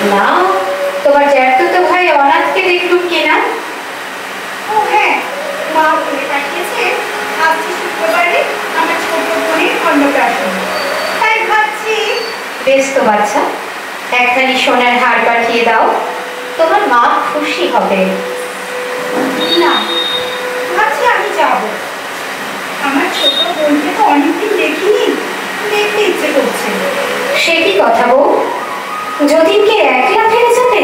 না, তোমার জ্যাঠতো ভাই অনাথকে দেখলুম কিনা? ও হ্যাঁ, মা বলে পাঠিয়েছে আজকে শুক্রবারে আমার ছোট বোনের অন্নপ্রাশন। তাই ভাবছি। বেশ তো বাচ্চা, একখানি সোনার হার পাঠিয়ে দাও, তোমার মা খুশি হবে। না, ভাবছি আমি যাব। আমার ছোট বোনকে তো অনেকদিন দেখিনি, দেখতে ইচ্ছে করছে। সে কি কথা বউ, যতীনকে একলা ফেলে যেতে?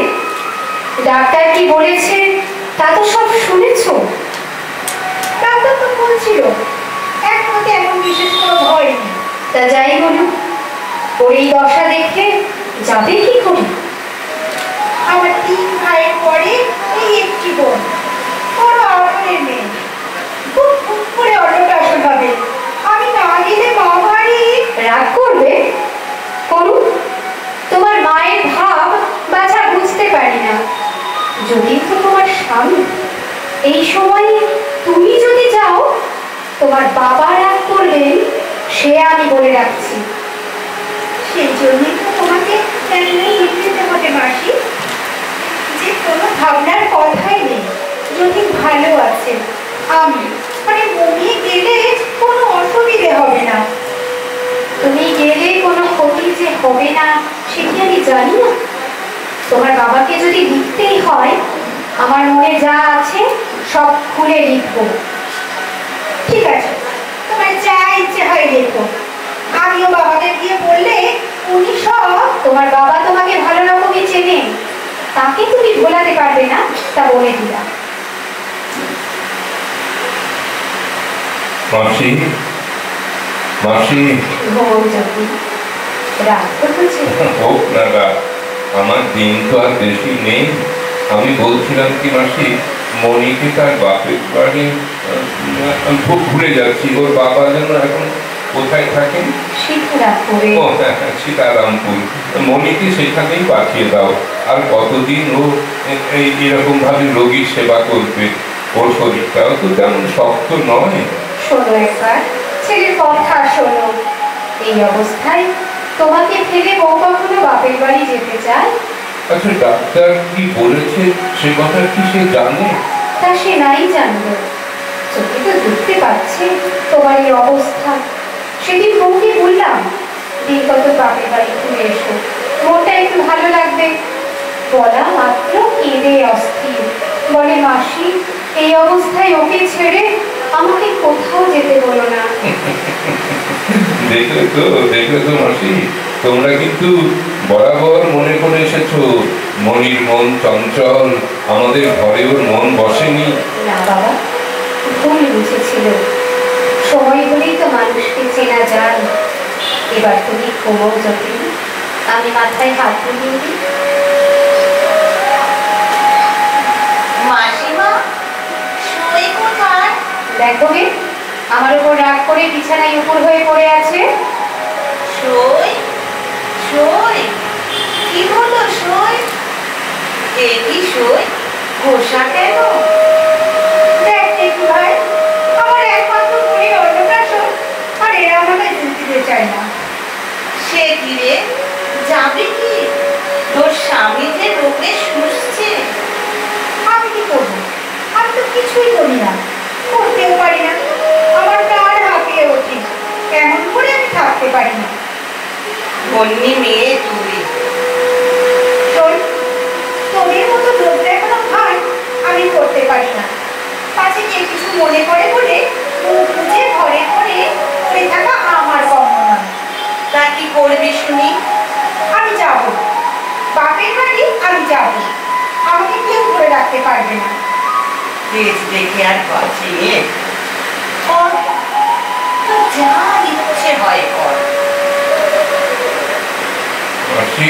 ডাক্তার কি বলেছে তা তো সব শুনেছ? ডাক্তার তো বলছিল এখনো তেমন বিশেষ কোনো ভয় নেই। তা যাই বলুক, ওর এই দশা দেখে যাবে কি করে? আমার 3 ভাইয়ের পরে এই একটি বোন, বড় আদরের মেয়ে, খুব খুব করে অন্নপ্রাশন হবে। আমি না গেলে মা ভারী রাগ করবে। করুন, তোমার মায়ের ভাব বাছা বুঝতে পারি না। যদি তো তোমার স্বামী, এই সময় তুমি যদি যাও তোমার বাবা রাগ করবেন, সে আমি বলে রাখছি। সেই জন্যই তো তোমাকে লিখতে হবে মাসি, যে কোনো ভাবনার কথাই নেই। যদি ভালো আছে, আমি মানে মনে গেলে কোনো অসুবিধে হবে না। তুমি গেলে কোনো ক্ষতি যে হবে না সে কি আমি জানি না? তোমার বাবাকে যদি লিখতেই হয়, আমার মনে যা আছে সব খুলে লিখবো। ঠিক আছে, তোমার যা ইচ্ছে হয় দেখো। আমিও বাবাকে গিয়ে বললে উনি সব। তোমার বাবা তোমাকে ভালো রকমই চেনে, তাকে তুমি ভোলাতে পারবে না, তা বলে দিলাম। মাসি, মাসি, রাগ করছে? হোক না রাগ, আমার দিন তো আর বেশি নেই। আমি বলছিলাম কি মাসি, মনিকে তার বাপের বাড়ি খুব ভুলে যাচ্ছি। ওর বাবা যেন এখন কোথায় থাকেন? ও হ্যাঁ, সীতারামপুর। মনিকে সেখানেই পাঠিয়ে দাও। আর কতদিন ও এরকম ভাবে রোগীর সেবা করবে? ওর শরীরটাও তো তেমন শক্ত নয়। শোনো একবার, ছেলের কথা শোনো। এই অবস্থায় তোমাকে ফেলে বউ কখনো বাপের বাড়ি যেতে চায়? আচ্ছা, ডাক্তার কি বলেছে সে কথা কি সে জানে? তা সে নাই জানবে, চোখে তো দেখতে পাচ্ছে তোমার এই অবস্থা। সেদিন বউকে বললাম দিন কত বাপের বাড়ি ঘুরে এসো, মনটা একটু ভালো লাগবে। বলা মাত্র কেঁদে অস্থির, বলে মাসি এই অবস্থায় ওকে ছেড়ে আমাকে কোথাও যেতে বলো না। দেখলে তো মাসি, তোমরা কিন্তু বরাবর মনে করে এসেছো মনির মন চঞ্চল, আমাদের ঘরে ওর মন বসেনি। না বাবা, ভুল বুঝেছিল। সময় হলেই তো মানুষকে চেনা যায়। এবার তুমি ঘুমো যতীন, আমি মাথায় হাত বুলিয়ে দিই। মাসিমা, শুয়ে কোথায়? দেখো গে, আমার উপর রাগ করে বিছানায় উপর হয়ে পড়ে আছে। সই সই, কি হলো সই? এ কি সই, ঘোষা কেন? দেখ দেখি ভাই, আমার একমাত্র বোনের অন্নপ্রাশন, আর এরা আমাকে দিতে চায় না। সে কি রে, যাবে কি? তোর স্বামী যে রোগে শুষছে। আমি কি করবো? আমি তো কিছুই করি না, করতেও পারি না। আমার প্রাণ হাঁপিয়ে ওঠে, কেমন করে আমি থাকতে পারি না। বন্যি মেয়ে তুই, শোন, তোদের মতো লোক দেখানো ভার আমি করতে পারি না। পাছে কে কিছু মনে করে বলে মুখ বুঝে ঘরে ঘরে পড়ে থাকা আমার কর্ম নয়। তা কি করবি শুনি? আমি যাব বাপের বাড়ি, আমি যাব। আমাকে কেউ ধরে রাখতে পারবে না। বেশ দেখে আর বাঁচি কর, তো যা ইচ্ছে হয় কর। মাসি,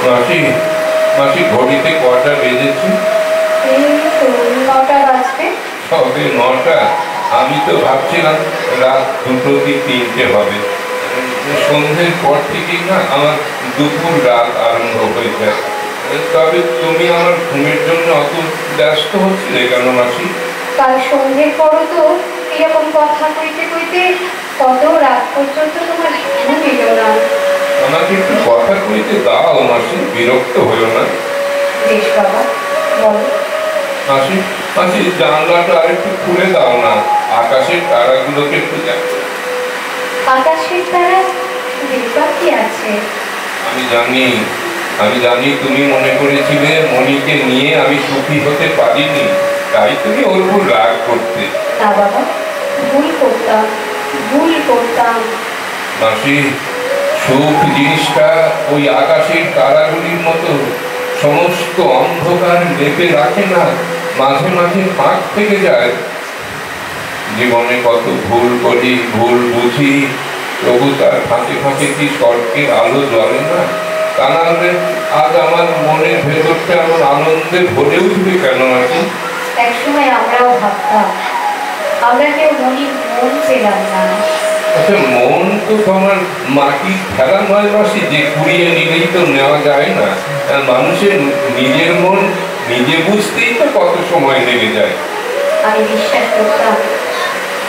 মাসি, মাসি, ঘড়িতে কটা বেজেছে? এই তো 9টা বাজবে। সবে 9টা? আমি তো ভাবছিলাম রাত 2টো কি 3টে হবে। সন্ধ্যের পর থেকেই না আমার দুপুর রাত আরম্ভ হয়ে যায়। তবে তুমি আমার ঘুমের জন্য অত ব্যস্ত হচ্ছিলে কেন মাসি? কাল সন্ধ্যের পরও তো এরকম কথা কইতে কইতে কত রাত পর্যন্ত তোমার ঘুম এলো না। আমাকে একটু কথা কইতে দাও মাসি, বিরক্ত হলো না। বেশ বাবা, বলো। মাসি মাসি জানলাটা আরেকটু খুলে দাও না, আকাশের তারাগুলোকে একটু দেখো। আকাশের তারা দেখবার কি আছে? আমি জানি তুমি মনে করেছিলে মনিকে নিয়ে আমি সুখী হতে পারিনি, তাই তুমি ওর উপর রাগ করতে। না বাবা, ভুল করতাম। মাসি, সুখ জিনিসটা ওই আকাশের তারাগুলির মতো সমস্ত অন্ধকার লেপে রাখে না, মাঝে মাঝে ফাঁক থেকে যায়। জীবনে কত ভুল করি, ভুল বুঝি, তবু তার ফাঁকে ফাঁকে কি স্বর্গের আলো জ্বলে না? তা না হলে আজ আমার মনের ভেতরটা এমন আনন্দে ভরে উঠবে কেন মাসি? একসময় আমরাও ভাবতাম, আমরা কেউ মনির মন পেলাম না। আচ্ছা, মন তো তোমার মাটির খেলা নয় মাসি, যে কুড়িয়ে নিলেই তো নেওয়া যায় না। মানুষের নিজের মন নিজে বুঝতেই তো কত সময় লেগে যায়। আমি বিশ্বাস করতাম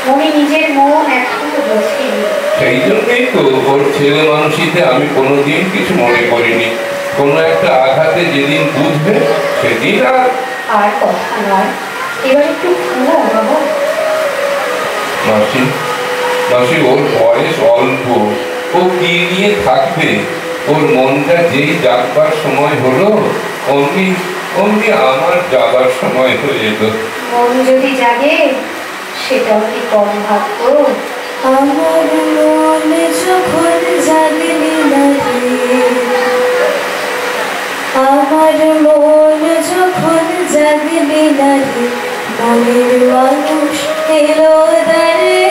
মনি নিজের মন এখনো বোঝেনি। সেই জন্যই তো ওর ছেলে মানুষিতে আমি কোনোদিন কিছু মনে করিনি। কোনো একটা আঘাতে যেদিন বুঝবে সেদিন আর কথা নয়, এবার একটু ঘুমো বাবা। মাসি মাসি, ওর বয়স অল্প, ও কি নিয়ে থাকবে? ওর মনটা যেই যাবার সময় হলো অমনি অমনি আমার যাবার সময় হয়ে যেত। মন যদি জাগে সেটাও কি কম ভাগ্য? আমার মন যখন জাগলি না রে, আমার মন যখন জাগলি না রে, মনের মানুষ এলো দারে।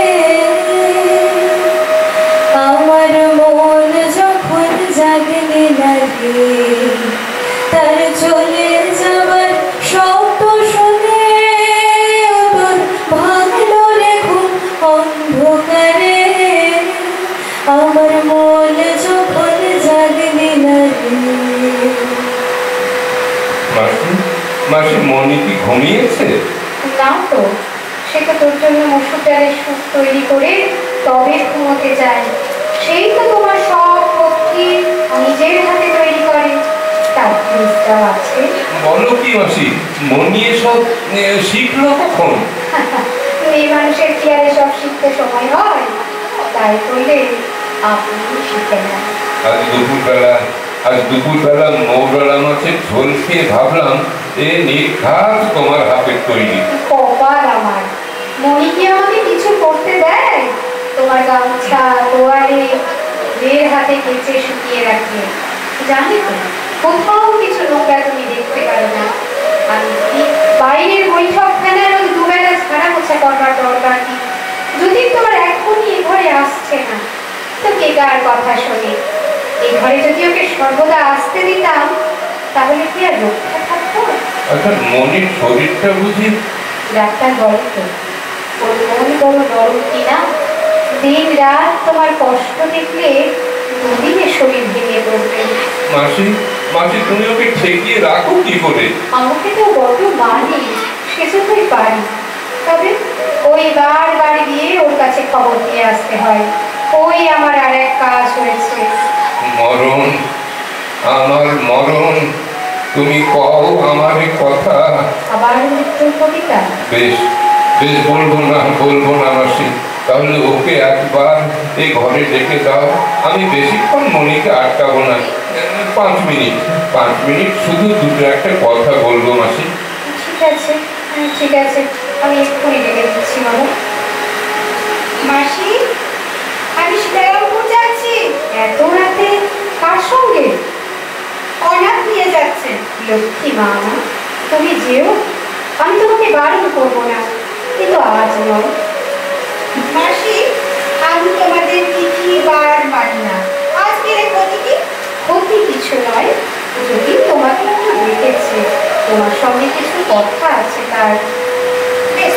আমার মন যখন জাগলি না রে, তার চলে যাবার শব্দ শুনে ওর ভাঙলো রে ঘুম অন্ধকারে। আমার মন যখন জাগলি না রে। মাসি মাসি, মনি কি ঘুমিয়েছে? না তো, সে তো তোর জন্য মসুর ডালের স্যুপ তৈরি করে তবে ঘুমোতে যায়। সেই তো তোমার সব পক্ষী নিজের হাতে তৈরি করে, তার জিনিসটাও আছে। বলো কি মাসি, মনি এসব শিখলো কখন? মেয়ে মানুষের কি আর সব শিখতে সময় হয়? তাই করলে আপনি শিখে নেন। আজ দুপুরবেলা মৌরলা মাছের ঝোল খেয়ে ভাবলাম এ নির্ঘাত তোমার হাতের তৈরি। কপাল আমার, মনি কি আমাকে কিছু করতে দেয়? তোমার গামছা তোয়ালে মেয়ের হাতে কেচে শুকিয়ে রাখে। জানি তো কোথাও কিছু নোংরা তুমি দেখতে পারো না। আমি বাইরের বৈঠকখানার ওই দুবেলা ঝাড়া মোছা করবার দরকার নেই। যদি তোমার এখনই এ ঘরে আসছে না তো কে কার কথা শোনে? এই ঘরে যদি ওকে সর্বদা আসতে দিতাম তাহলে কি আর রক্ষা থাকতো? আচ্ছা, মনির শরীরটা বুঝি? ডাক্তার বলে তো ওর মন বড় নরম কিনা। দিন রাত তোমার কষ্ট দেখলে দুদিনে শরীর ভেঙে পড়বে। মাসি মাসি, তুমি ওকে ঠেকিয়ে রাখো কি করে? আমাকে তো বড্ড মানে, সেজন্যই পারি। তবে ওই বারবার গিয়ে ওর কাছে খবর দিয়ে আসতে হয়। ওই আমার আর এক কাজ হয়েছে। মরণ, আমার মরণ, তুমি কও আমার কথা। আবার মৃত্যুর কবিতা? বেশ বেশ, বলবো না মাসি। তাহলে ওকে একবার এই ঘরে ডেকে দাও। আমি বেশিক্ষণ মনিকে আটকাবো না, 5 মিনিট শুধু দুটো একটা কথা বলবো মাসি। ঠিক আছে, আমি এক্ষুনি ডেকে দিচ্ছি বাবা। মাসি, আমি সীতারামপুর যাচ্ছি। এত রাতে কার সঙ্গে? অনাথ নিয়ে যাচ্ছেন। লক্ষ্মী মা, তুমি যেও, আমি তোমাকে বারণ করবো না, কিন্তু আজ নয়। মাসি, আমি তোমাদের তিথি বার মানি না। আজকের ক্ষতি কি? ক্ষতি কিছু নয়, যদি তোমাকে একটু দেখেছে, তোমার সঙ্গে কিছু কথা আছে তার। বেশ,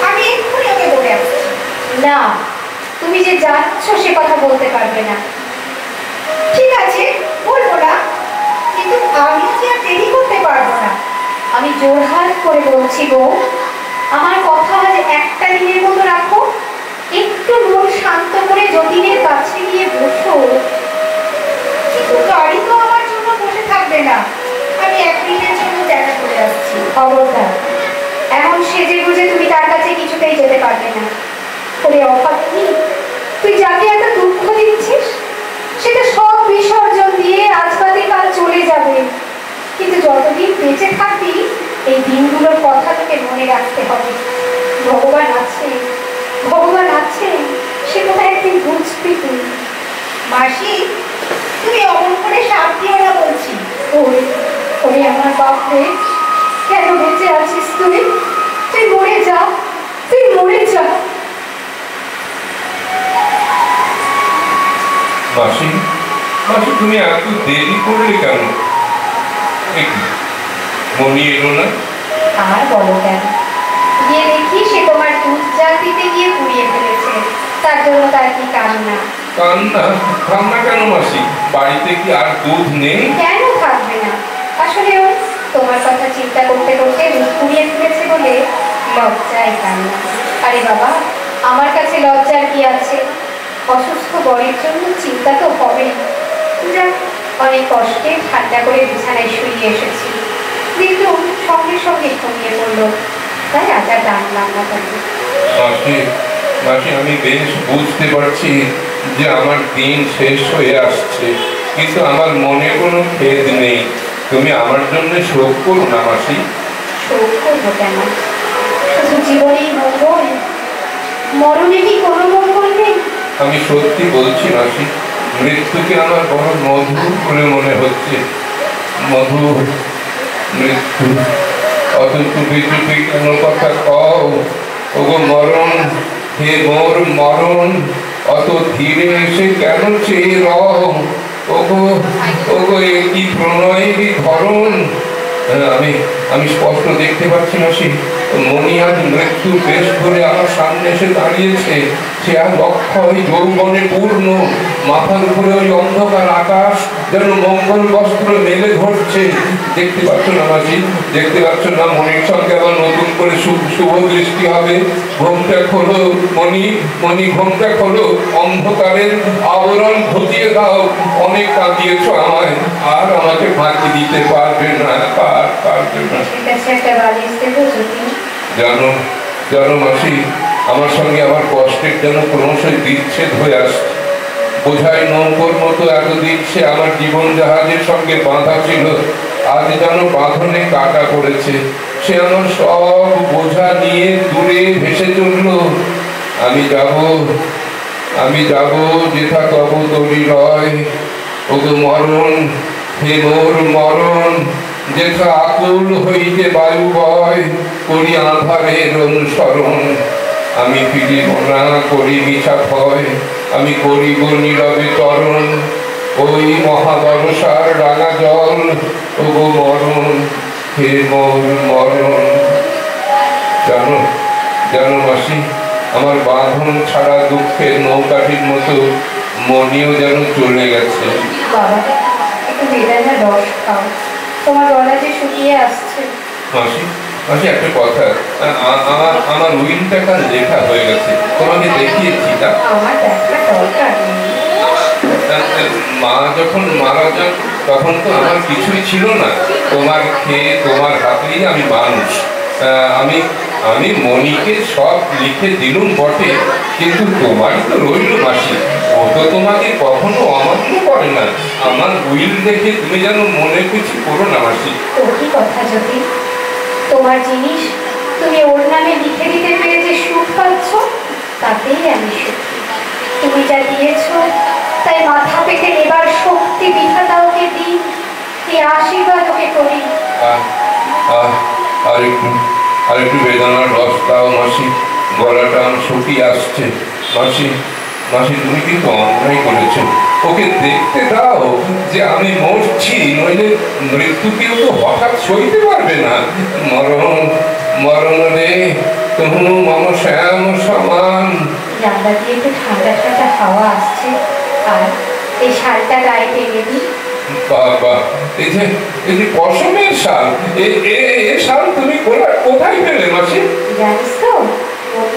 আমি এক্ষুনি ওকে বলে আসছি। না, তুমি যে যাচ্ছ সে কথা বলতে পারবে না। ঠিক আছে, বলবো না, কিন্তু আমি কি আর দেরি করতে পারবো না। আমি জোরহাত করে বলছি গো, আমার কথা আজ একটা দিনের মতো রাখো। একটু মন শান্ত করে যতীনের কাছে গিয়ে বসো। পারবে না। ওরে অভাগিনী, তুই যাকে এত দুঃখ দিচ্ছিস সেটা সব বিসর্জন দিয়ে আজ বাদে কাল চলে যাবে, কিন্তু যতদিন বেঁচে থাকবি এই দিনগুলোর কথা তোকে মনে রাখতে হবে। ভগবান আছে, ভগবান আছে, সে কোথায় একদিন বুঝবি তুই। মাসি, তুমি অমন করে সাপ দিও না বলছি। ওরে ওরে আমার বাপ রে, কেন বেঁচে আছিস তুই? তুই মরে যা, তুই মরে যা। মাসি, মাসি তুমি এত দেরি করলে কেন? মনি এলো না? আর বলো কেন, গিয়ে দেখি সে তোমার দুধ জাল দিতে গিয়ে পুড়িয়ে ফেলেছে, তার জন্য তার কি কান্না। কান্না? কান্না কেন মাসি? বাড়িতে কি আর দুধ নেই? কেন থাকবে না? আসলে ওর তোমার কথা চিন্তা করতে করতে দুধ পুড়িয়ে ফেলেছে বলে লজ্জায় কান্না। আরে বাবা, আমার কাছে লজ্জার কি আছে? অসুস্থ বরের জন্য চিন্তা তো হবেই। যাক, অনেক কষ্টে ঠান্ডা করে বিছানায় শুয়ে এসেছি, কিন্তু সঙ্গে সঙ্গে ঘুমিয়ে পড়লো, তাই আজ আর ডাকলাম না তাকে। মাসি, মাসি আমি বেশ বুঝতে পারছি যে আমার দিন শেষ হয়ে আসছে, কিন্তু আমার মনে কোনো খেদ নেই। তুমি আমার জন্য শোক করো না মাসি। শোক করবো কেন? শুধু জীবনেই মঙ্গল, মরণে কি কোনো মঙ্গল নেই? আমি সত্যি বলছি মাসি, মৃত্যুকে আমার বড় মধুর বলে মনে হচ্ছে। মধু, মৃত্যু, অত চুপি চুপি কেন কথা কও? ওগো মরণ, হে মোর মরণ, অত ধীরে এসে কেন চেয়ে রও? ওগো ওগো এ কি প্রণয়েরই ধরন? আমি আমি স্পষ্ট দেখতে পাচ্ছি মাসি, মনি আজ মৃত্যুর বেশ ধরে আমার সামনে এসে দাঁড়িয়েছে। সে আর অক্ষয় যৌবনে পূর্ণ, মাথার উপরে ওই অন্ধকার আকাশ যেন মঙ্গল বস্ত্র মেলে ধরছে। দেখতে পাচ্ছ না মাসি? দেখতে পাচ্ছ না মনির সঙ্গে আবার নতুন করে শুভ দৃষ্টি হবে? ঘোমটা খোলো মনি, মনি ঘোমটা খোলো, অন্ধকারের আবরণ ঘটিয়ে দাও। অনেক কাঁদিয়েছ আমায়, আর আমাকে ফাঁকি দিতে পারবে না, পারবে না। একটা বালিশ দেবো যদি? জানো জানো মাসি, আমার সঙ্গে আমার কষ্টের যেন ক্রমশই বিচ্ছেদ হয়ে আসছে। বোঝাই নৌকোর মতো এতদিন সে আমার জীবন জাহাজের সঙ্গে বাঁধা ছিল, আজ যেন বাঁধনে কাটা পড়েছে। সে আমার সব বোঝা নিয়ে দূরে ভেসে চলল। আমি যাব যেথা কব তরি রয়। ওগো মরণ, হে মোর মরণ, যেথা আকুল হইতে বায়ু বয়, করি আধারের অনুসরণ। আমি ফিরিব না করি মিছা ভয়, আমি করিব নীরবে তরণ। ওই মহাবর্ষার রাঙা জল, ওগো মরণ, হে মোর মরণ। জানো জানো মাসি, আমার বাঁধন ছাড়া দুঃখের নৌকাটির মতো মনিও যেন চলে গেছে। বাবা, একটু বেদানার রস খাও, তোমার গলা যে শুকিয়ে আসছে। মাসি, মাসি একটা কথা, আমার উইলটা কাল লেখা হয়ে গেছে, তোমাকে দেখিয়েছি তা? আমার দেখার দরকার নেই। মা যখন মারা যান তখন তো আমার কিছুই ছিল না। তোমার খেয়ে তোমার হাতেই আমি মানুষ। আমি মনিকে সব লিখে দিলুম বটে, কিন্তু তোমারই তো রইল মাসি। ও তো তোমাকে কখনো অমান্য করে না। আমার উইল দেখে তুমি যেন মনে কিছু করো না মাসি। তো কি কথা যদি, তোমার জিনিস তুমি ওর নামে লিখে দিতে পেরে যে সুখ পাচ্ছ, তাতেই আমি সুখী। তুমি যা দিয়েছ তাই মাথা পেতে নেবার শক্তি বিধাতা ওকে দিন, এই আশীর্বাদ ওকে করি। আর একটু বেদনার রস দাও মাসি, গলাটা আমার শুকিয়ে আসছে। মাসি, মাসি তুমি কিন্তু অন্যায় করেছো। ওকে দেখতে দাও যে আমি মরছি, নইলে মৃত্যুকেও তো হঠাৎ সইতে পারবে না। মরণ, মরণ রে তহু মম শ্যাম সমান। জানলা দিয়ে একটু ঠান্ডা ঠান্ডা হাওয়া আসছে, আর এই শালটা গায়ে টেনে দিই। বাবা, এই যে পশমের শাল, এ শাল তুমি কোথায় পেলে মাসি? জানিস তো,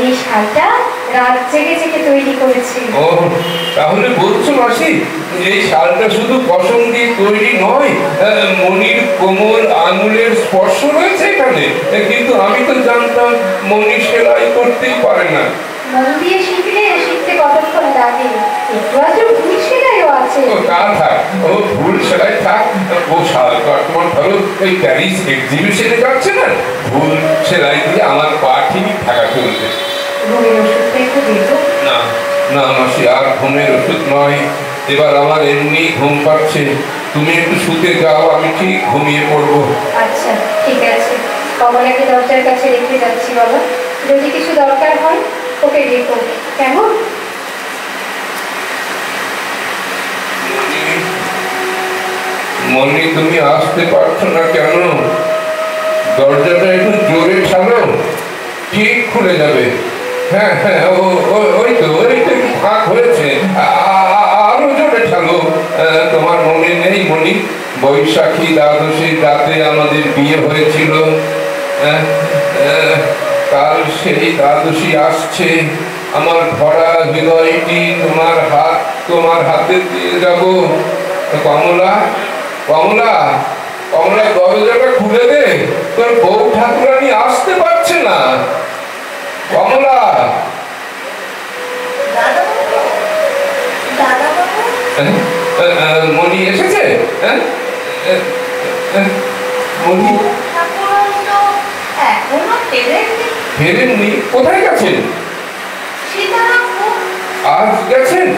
এই শালটা রাত জেগে জেগে তৈরি করেছি। ও তাহলে বলছো মাসি এই শালটা শুধু পশম দিয়ে তৈরি নয়, মনির কোমল আঙুলের স্পর্শ রয়েছে এখানে। কিন্তু আমি তো জানতাম মনি সেলাই করতেই পারে না। মন দিয়ে শিখলে শিখতে কতক্ষণ লাগে, একটু আধটু ভুল সেলাইও আছে। ও তা থাক, ও ভুল সেলাই থাক। ও শাল তো আর তোমার ধরো ওই প্যারিস এক্সিবিশনে যাচ্ছে না, ভুল সেলাই দিয়ে আমার পা ঠিক থাকা চলবে। ঘুমের ওষুধটা একটু দিত। না না মাসি, আর ঘুমের ওষুধ নয়, এবার আমার এমনি ঘুম পাচ্ছে। তুমি একটু শুতে যাও, আমি ঠিক ঘুমিয়ে পড়বো। আচ্ছা ঠিক আছে, কমলাকে দরজার কাছে রেখে যাচ্ছি বাবা, যদি কিছু দরকার হয় ওকে রেখো, কেমন? মনি তুমি আসতে পারছো না কেন? দরজাটা একটু জোরে ঠালো, ঠিক খুলে যাবে। হ্যাঁ হ্যাঁ, ওই তো একটু ফাঁক হয়েছে, আরো জোরে ঠালো। তোমার মনে নেই মনি, বৈশাখী দ্বাদশীর রাতে আমাদের বিয়ে হয়েছিল। কাল সেই দ্বাদশী আসছে, আমার ভরা হৃদয়টি তোমার হাতে দিয়ে যাব। কমলা কমলা কমলা, দরজাটা খুলে দে, তোর বউ ঠাকুরানি আসতে পারছে না। কমলা। মনি এসেছে? মনি এখনো ফেরেননি? কোথায় গেছেন? আজ গেছেন?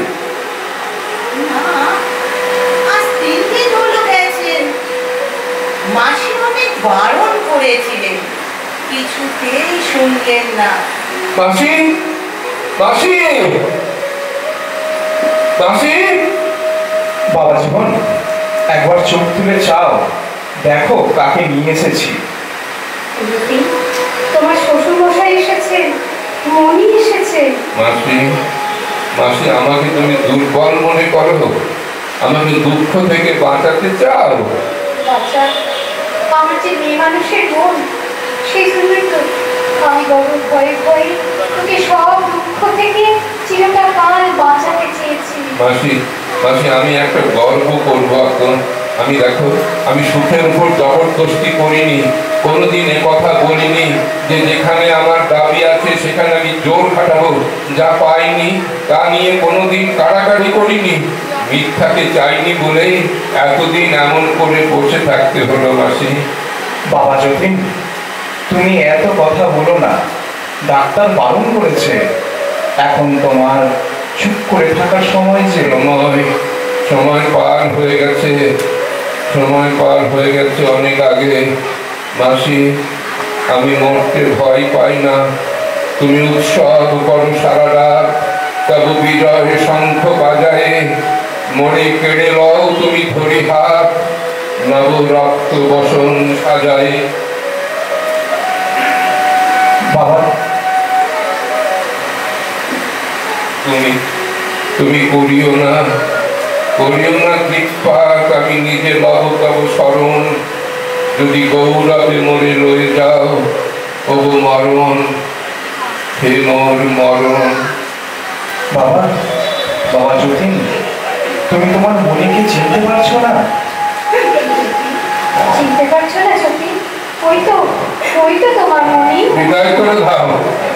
মাসি অনেক বারণ করেছিলেন, কিছুতেই শুনলেন না। মাসি মাসি মাসি। বাবা জীবন, একবার চোখ তুলে চাও, দেখো কাকে নিয়ে এসেছি। তোমার শ্বশুর মশাই এসেছে, মনি এসেছে। মাসি মাসি, আমাকে তুমি দুর্বল মনে করো? আমাকে দুঃখ থেকে বাঁচাতে চাও? বাচ্চা, আমার যে মেয়ে মানুষের মন, সেই জন্যই তো আমি বড় ভয়ে ভয়ে তোকে সব দুঃখ থেকে চিরকাল বাঁচাতে চেয়েছি। মাসি মাসি, আমি একটা গর্ব করবো এখন। আমি দেখো, আমি সুখের উপর জবরদস্তি করিনি, কোনোদিন কথা বলিনি যে যেখানে আমার দাবি আছে সেখানে আমি জোর খাটাবো। যা পাইনি তা নিয়ে কোনোদিন কাড়াকাড়ি করিনি, মিথ্যাকে চাইনি বলেই এতদিন এমন করে বসে থাকতে হলো মাসি। বাবা যতীন, তুমি এত কথা বলো না, ডাক্তার বারণ করেছে। এখন তোমার চুপ করে থাকার সময় যে। সময় পার হয়ে গেছে, সময় পার হয়ে গেছে অনেক আগে। মাসি, আমি মরতে ভয় পাই না। তুমি উৎসব করো সারা রাত, তবু বিজয় শঙ্খ বাজায়। মরে কেড়ে লও তুমি ধরি হাত, নব রক্ত বসন সাজায়। বাবা, তুমি করিও না কৃপাত, আমি নিজে লহ তব শরণ। যদি গৌরবে মরে রয়ে যাও, ওগো মরণ, হে মোর মরণ। বাবা, বাবা যতীন, তুমি তোমার মনিকে চিনতে পারছো না? চিনতে পারছো না সত্যি? ওই তো তোমার মনি। বিদায় করে দাও,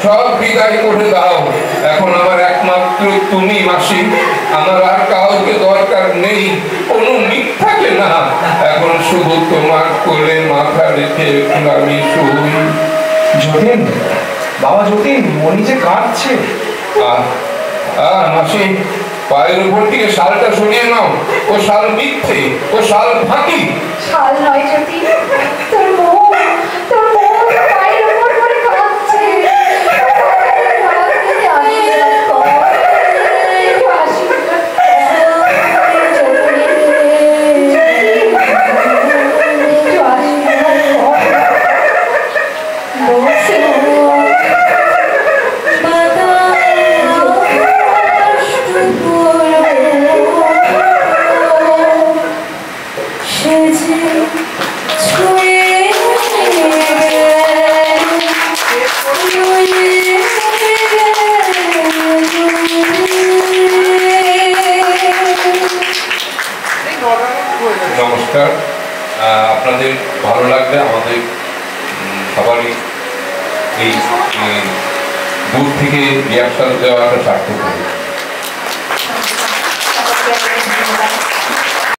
সব বিদায় করে দাও। এখন আমার একমাত্র তুমি মাসি, আমার আর কাউকে দরকার নেই, কোনো মিথ্যাকে না। এখন শুধু তোমার কোলে মাথা রেখে আমি শুই। যতীন, বাবা যতীন, মনি যে কাঁদছে। মাসি, পায়ের উপর থেকে শালটা সরিয়ে নাও। ও শাল মিথ্যে, ও শাল ফাঁকি। শাল নয় জ্যোতি, তোর মন পায়ের উপর করে কাঁদছে। ছুঁয়ে নমস্কার। আপনাদের ভালো লাগলে আমাদের সবারই এই দূর থেকে রিহার্সাল দেওয়াটা সার্থক হবে।